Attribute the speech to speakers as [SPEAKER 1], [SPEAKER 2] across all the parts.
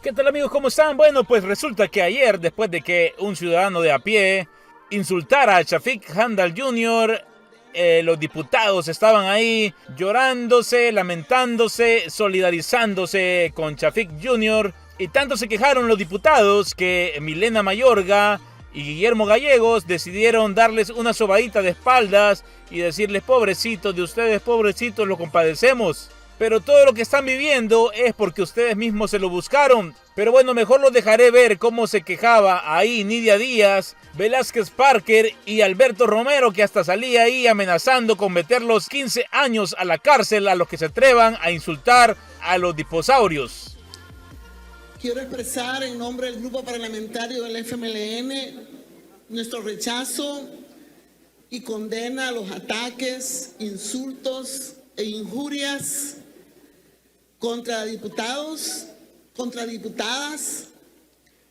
[SPEAKER 1] ¿Qué tal amigos? ¿Cómo están? Bueno, pues resulta que ayer, después de que un ciudadano de a pie insultara a Shafiq Handal Jr., los diputados estaban ahí llorándose, lamentándose, solidarizándose con Shafiq Jr. Y tanto se quejaron los diputados que Milena Mayorga y Guillermo Gallegos decidieron darles una sobadita de espaldas y decirles: pobrecitos de ustedes, pobrecitos, lo compadecemos. Pero todo lo que están viviendo es porque ustedes mismos se lo buscaron. Pero bueno, mejor los dejaré ver cómo se quejaba ahí Nidia Díaz, Velázquez Parker y Alberto Romero, que hasta salía ahí amenazando con meter los 15 años a la cárcel a los que se atrevan a insultar a los dinosaurios.
[SPEAKER 2] Quiero expresar en nombre del grupo parlamentario del FMLN nuestro rechazo y condena a los ataques, insultos e injurias contra diputados, contra diputadas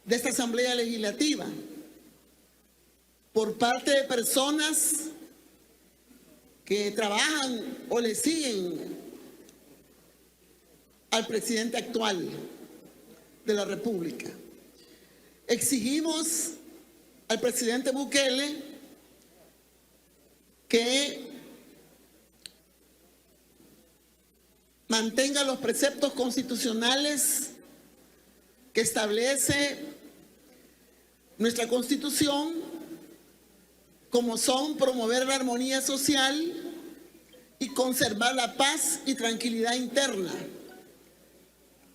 [SPEAKER 2] de esta Asamblea Legislativa por parte de personas que trabajan o le siguen al presidente actual de la República. Exigimos al presidente Bukele que mantenga los preceptos constitucionales que establece nuestra Constitución, como son promover la armonía social y conservar la paz y tranquilidad interna.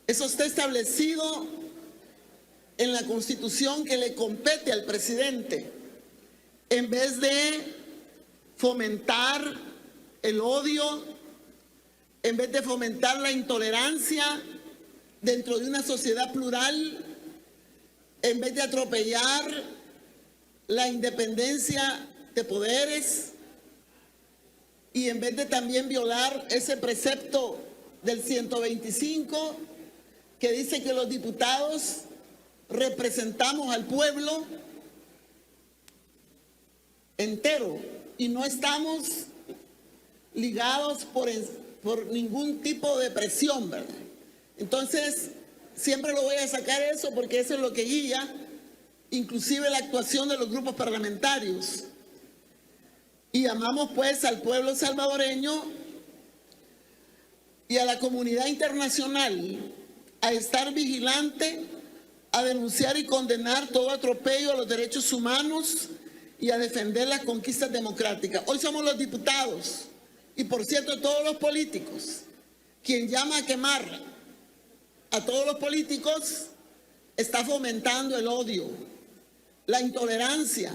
[SPEAKER 2] Eso está establecido en la Constitución que le compete al presidente, en vez de fomentar el odio, en vez de fomentar la intolerancia dentro de una sociedad plural, en vez de atropellar la independencia de poderes y en vez de también violar ese precepto del 125 que dice que los diputados representamos al pueblo entero y no estamos ligados por ningún tipo de presión, ¿verdad? Entonces, siempre lo voy a sacar eso porque eso es lo que guía inclusive la actuación de los grupos parlamentarios. Y llamamos pues al pueblo salvadoreño y a la comunidad internacional a estar vigilante, a denunciar y condenar todo atropello a los derechos humanos y a defender las conquistas democráticas. Hoy somos los diputados y, por cierto, todos los políticos. Quien llama a quemar a todos los políticos está fomentando el odio, la intolerancia,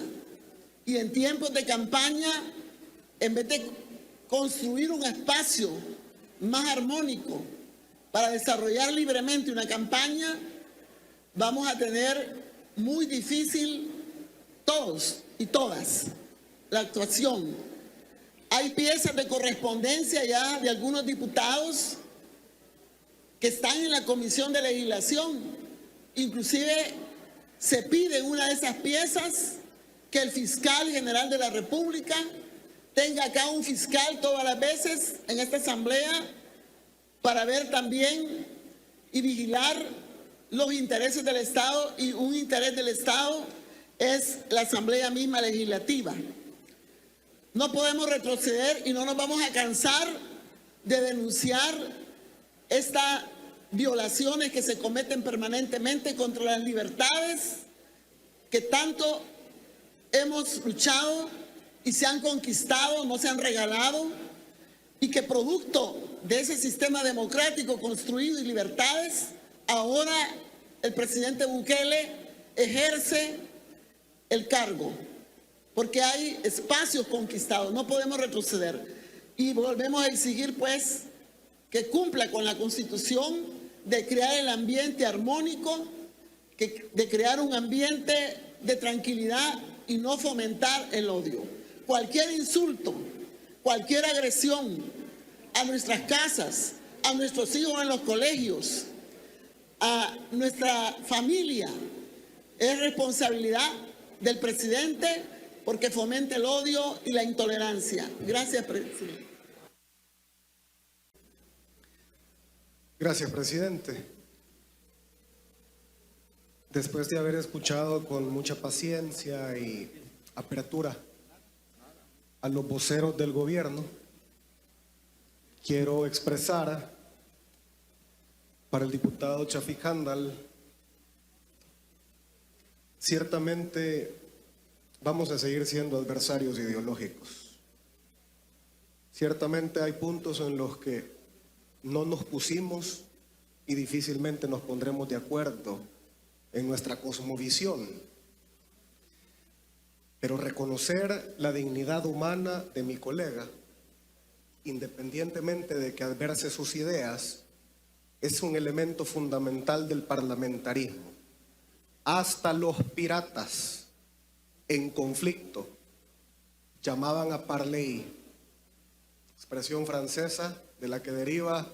[SPEAKER 2] y en tiempos de campaña, en vez de construir un espacio más armónico para desarrollar libremente una campaña, vamos a tener muy difícil todos y todas la actuación. Hay piezas de correspondencia ya de algunos diputados que están en la Comisión de Legislación. Inclusive se pide en una de esas piezas que el fiscal general de la República tenga acá un fiscal todas las veces en esta asamblea para ver también y vigilar los intereses del Estado, y un interés del Estado es la asamblea misma legislativa. No podemos retroceder y no nos vamos a cansar de denunciar estas violaciones que se cometen permanentemente contra las libertades que tanto hemos luchado y se han conquistado, no se han regalado, y que producto de ese sistema democrático construido y libertades, ahora el presidente Bukele ejerce el cargo, porque hay espacios conquistados, no podemos retroceder. Y volvemos a exigir pues que cumpla con la Constitución de crear el ambiente armónico, de crear un ambiente de tranquilidad y no fomentar el odio. Cualquier insulto, cualquier agresión a nuestras casas, a nuestros hijos en los colegios, a nuestra familia, es responsabilidad del presidente porque fomenta el odio y la intolerancia. Gracias, presidente.
[SPEAKER 3] Gracias, presidente. Después de haber escuchado con mucha paciencia y apertura a los voceros del gobierno, quiero expresar para el diputado Chafik Handal, ciertamente vamos a seguir siendo adversarios ideológicos. Ciertamente hay puntos en los que no nos pusimos y difícilmente nos pondremos de acuerdo en nuestra cosmovisión, pero reconocer la dignidad humana de mi colega, independientemente de que adverse sus ideas, es un elemento fundamental del parlamentarismo. Hasta los piratas en conflicto llamaban a parley, expresión francesa de la que deriva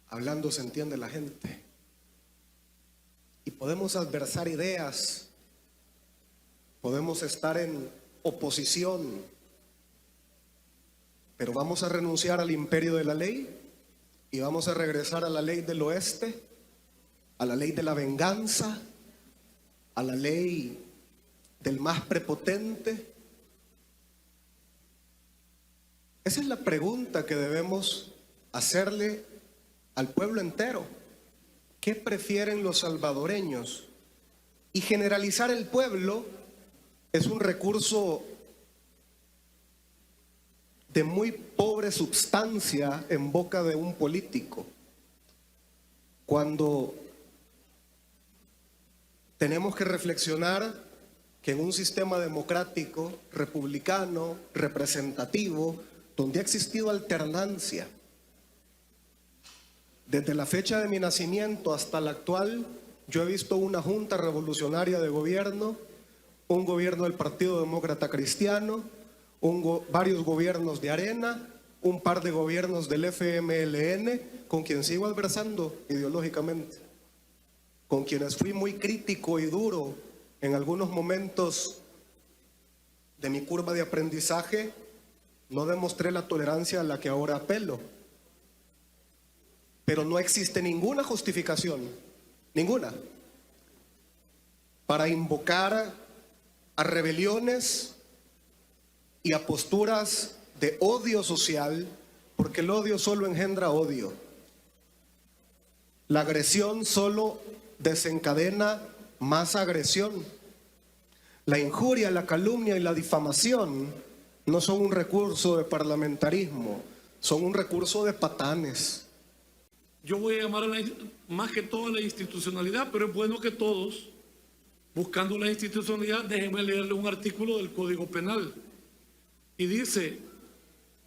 [SPEAKER 3] hablando se entiende la gente. Y podemos adversar ideas, podemos estar en oposición, pero vamos a renunciar al imperio de la ley y vamos a regresar a la ley del oeste, a la ley de la venganza, a la ley del más prepotente. Esa es la pregunta que debemos hacerle al pueblo entero. ¿Qué prefieren los salvadoreños? Y generalizar el pueblo es un recurso de muy pobre substancia en boca de un político, cuando tenemos que reflexionar que en un sistema democrático, republicano, representativo, donde ha existido alternancia, desde la fecha de mi nacimiento hasta la actual, yo he visto una junta revolucionaria de gobierno, un gobierno del Partido Demócrata Cristiano, varios gobiernos de Arena, un par de gobiernos del FMLN, con quien sigo adversando ideológicamente, con quienes fui muy crítico y duro en algunos momentos de mi curva de aprendizaje. No demostré la tolerancia a la que ahora apelo. Pero no existe ninguna justificación, ninguna, para invocar a rebeliones y a posturas de odio social, porque el odio solo engendra odio. La agresión solo desencadena más agresión. La injuria, la calumnia y la difamación no son un recurso de parlamentarismo, son un recurso de patanes.
[SPEAKER 4] Yo voy a llamar más que todo a la institucionalidad, pero es bueno que todos, buscando la institucionalidad, déjenme leerle un artículo del Código Penal. Y dice: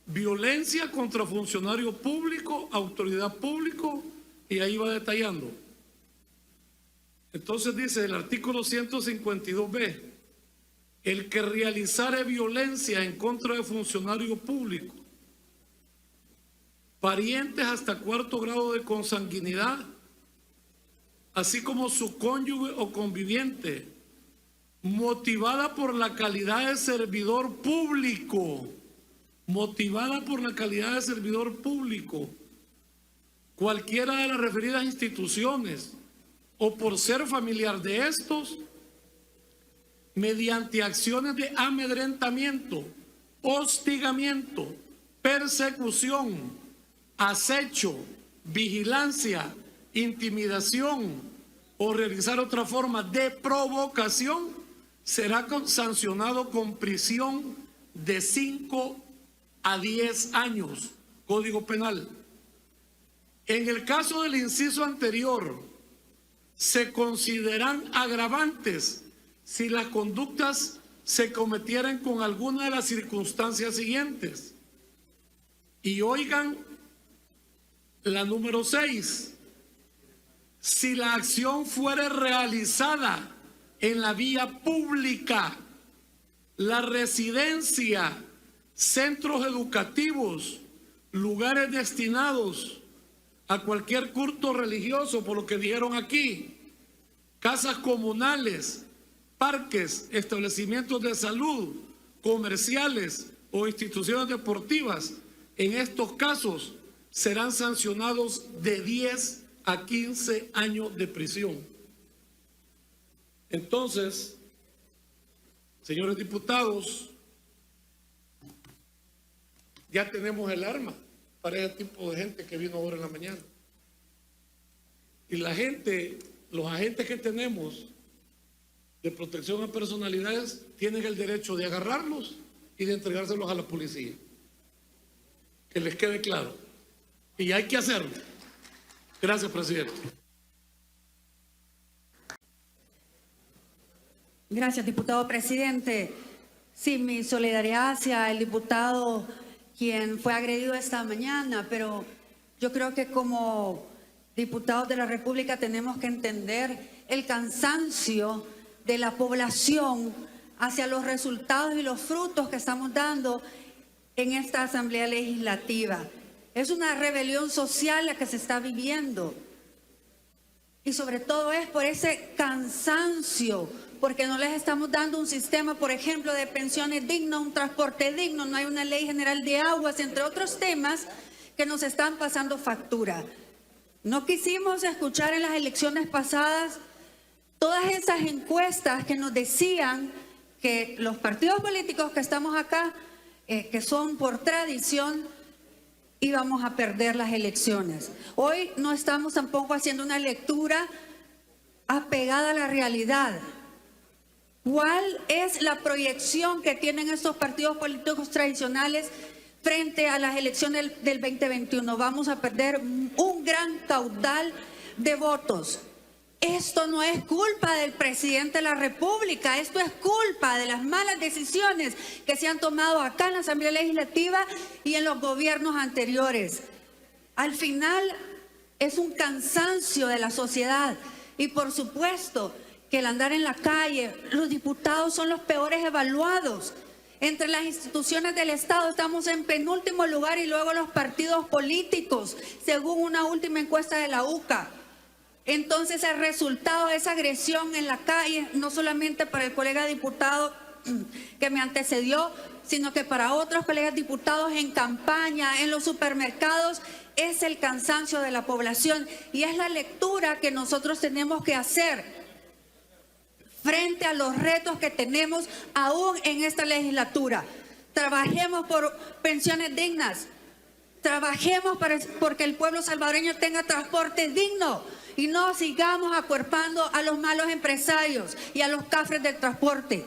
[SPEAKER 4] violencia contra funcionario público, autoridad público, y ahí va detallando. Entonces dice el artículo 152b, el que realizare violencia en contra de funcionario público, parientes hasta cuarto grado de consanguinidad, así como su cónyuge o conviviente, motivada por la calidad de servidor público, motivada por la calidad de servidor público, cualquiera de las referidas instituciones, o por ser familiar de estos, mediante acciones de amedrentamiento, hostigamiento, persecución, acecho, vigilancia, intimidación o realizar otra forma de provocación, será sancionado con prisión de 5 a 10 años, Código Penal. En el caso del inciso anterior, se consideran agravantes si las conductas se cometieran con alguna de las circunstancias siguientes. Y oigan la número 6, si la acción fuere realizada en la vía pública, la residencia, centros educativos, lugares destinados a cualquier culto religioso, por lo que dijeron aquí, casas comunales, parques, establecimientos de salud, comerciales o instituciones deportivas, en estos casos serán sancionados de 10 a 15 años de prisión. Entonces, señores diputados, ya tenemos el arma para ese tipo de gente que vino ahora en la mañana. Y la gente, los agentes que tenemos de protección a personalidades, tienen el derecho de agarrarlos y de entregárselos a la policía. Que les quede claro. Y hay que hacerlo. Gracias, presidente.
[SPEAKER 5] Gracias, diputado presidente. Sí, mi solidaridad hacia el diputado quien fue agredido esta mañana, pero yo creo que como diputados de la República tenemos que entender el cansancio de la población hacia los resultados y los frutos que estamos dando en esta Asamblea Legislativa. Es una rebelión social la que se está viviendo. Y sobre todo es por ese cansancio, porque no les estamos dando un sistema, por ejemplo, de pensiones digno, un transporte digno, no hay una ley general de aguas, entre otros temas que nos están pasando factura. No quisimos escuchar en las elecciones pasadas todas esas encuestas que nos decían que los partidos políticos que estamos acá, que son por tradición, íbamos a perder las elecciones. Hoy no estamos tampoco haciendo una lectura apegada a la realidad. ¿Cuál es la proyección que tienen estos partidos políticos tradicionales frente a las elecciones del 2021? Vamos a perder un gran caudal de votos. Esto no es culpa del presidente de la República, esto es culpa de las malas decisiones que se han tomado acá en la Asamblea Legislativa y en los gobiernos anteriores. Al final es un cansancio de la sociedad y por supuesto que el andar en la calle, los diputados son los peores evaluados. Entre las instituciones del Estado estamos en penúltimo lugar y luego los partidos políticos, según una última encuesta de la UCA. Entonces el resultado de esa agresión en la calle, no solamente para el colega diputado que me antecedió, sino que para otros colegas diputados en campaña, en los supermercados, es el cansancio de la población y es la lectura que nosotros tenemos que hacer frente a los retos que tenemos aún en esta legislatura. Trabajemos por pensiones dignas, trabajemos porque el pueblo salvadoreño tenga transporte digno y no sigamos acuerpando a los malos empresarios y a los cafres del transporte.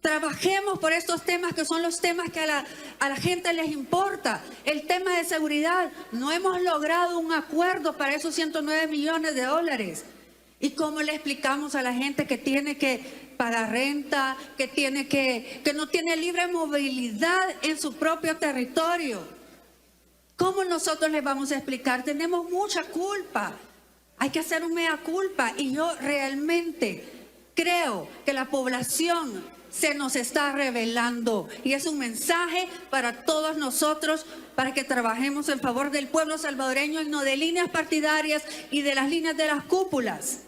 [SPEAKER 5] Trabajemos por estos temas que son los temas que a la gente les importa. El tema de seguridad, no hemos logrado un acuerdo para esos 109 millones de dólares. ¿Y cómo le explicamos a la gente que tiene que pagar renta, que no tiene libre movilidad en su propio territorio? ¿Cómo nosotros les vamos a explicar? Tenemos mucha culpa. Hay que hacer un mea culpa y yo realmente creo que la población se nos está rebelando y es un mensaje para todos nosotros para que trabajemos en favor del pueblo salvadoreño y no de líneas partidarias y de las líneas de las cúpulas.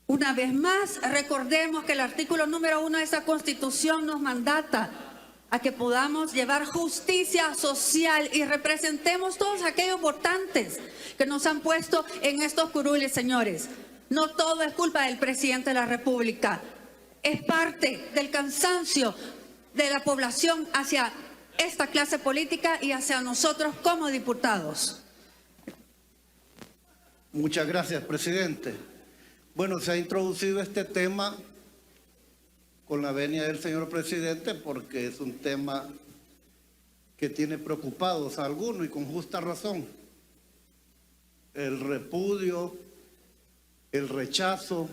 [SPEAKER 5] Una vez más, recordemos que el artículo número 1 de esa Constitución nos mandata a que podamos llevar justicia social y representemos todos aquellos votantes que nos han puesto en estos curules, señores. No todo es culpa del presidente de la República. Es parte del cansancio de la población hacia esta clase política y hacia nosotros como diputados.
[SPEAKER 6] Muchas gracias, presidente. Bueno, se ha introducido este tema con la venia del señor presidente porque es un tema que tiene preocupados a algunos y con justa razón. El repudio, el rechazo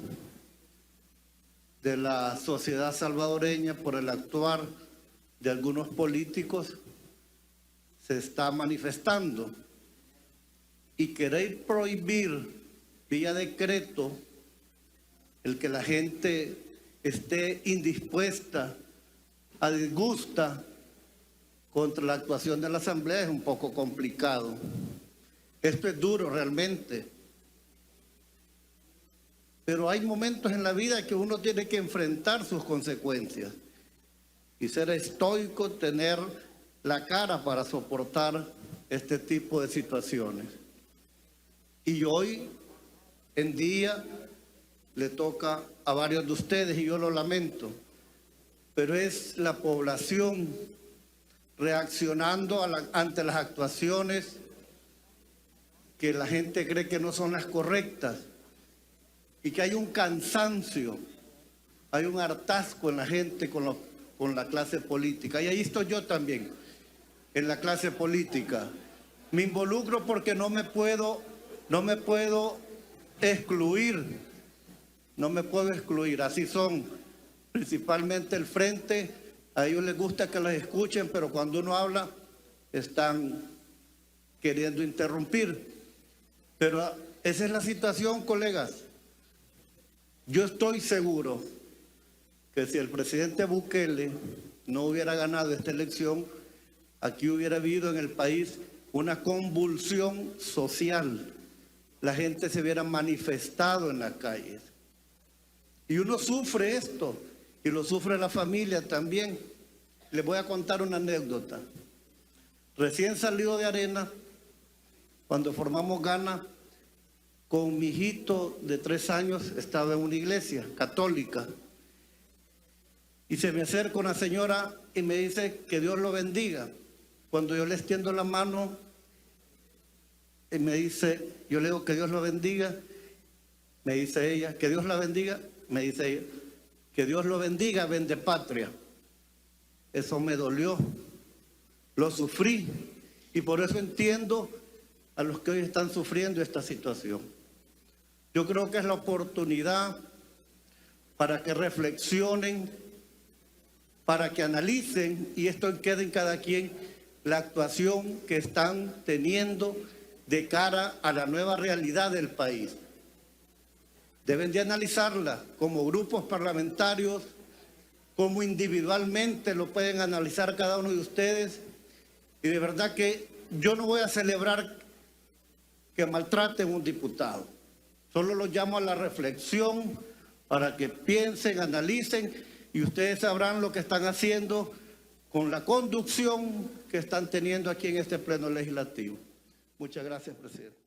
[SPEAKER 6] de la sociedad salvadoreña por el actuar de algunos políticos se está manifestando. Y querer prohibir vía decreto el que la gente esté indispuesta, a disgusta contra la actuación de la Asamblea es un poco complicado. Esto es duro realmente. Pero hay momentos en la vida que uno tiene que enfrentar sus consecuencias y ser estoico, tener la cara para soportar este tipo de situaciones. Y hoy en día le toca a varios de ustedes, y yo lo lamento, pero es la población reaccionando ante las actuaciones que la gente cree que no son las correctas, y que hay un cansancio, hay un hartazgo en la gente con la clase política. Y ahí estoy yo también, en la clase política. Me involucro porque no me puedo excluir, así son, principalmente el frente. A ellos les gusta que las escuchen, pero cuando uno habla están queriendo interrumpir. Pero esa es la situación, colegas. Yo estoy seguro que si el presidente Bukele no hubiera ganado esta elección, aquí hubiera habido en el país una convulsión social. La gente se hubiera manifestado en las calles. Y uno sufre esto, y lo sufre la familia también. Les voy a contar una anécdota. Recién salido de Arena, cuando formamos Gana, con mi hijito de 3 años, estaba en una iglesia católica. Y se me acerca una señora y me dice que Dios lo bendiga. Cuando yo le extiendo la mano, y me dice, yo le digo que Dios lo bendiga, me dice ella, que Dios la bendiga, me dice ella, que Dios lo bendiga, vende patria. Eso me dolió, lo sufrí, y por eso entiendo a los que hoy están sufriendo esta situación. Yo creo que es la oportunidad para que reflexionen, para que analicen, y esto quede en cada quien, la actuación que están teniendo de cara a la nueva realidad del país. Deben de analizarla como grupos parlamentarios, como individualmente lo pueden analizar cada uno de ustedes. Y de verdad que yo no voy a celebrar que maltraten a un diputado. Solo los llamo a la reflexión para que piensen, analicen, y ustedes sabrán lo que están haciendo con la conducción que están teniendo aquí en este pleno legislativo. Muchas gracias, presidente.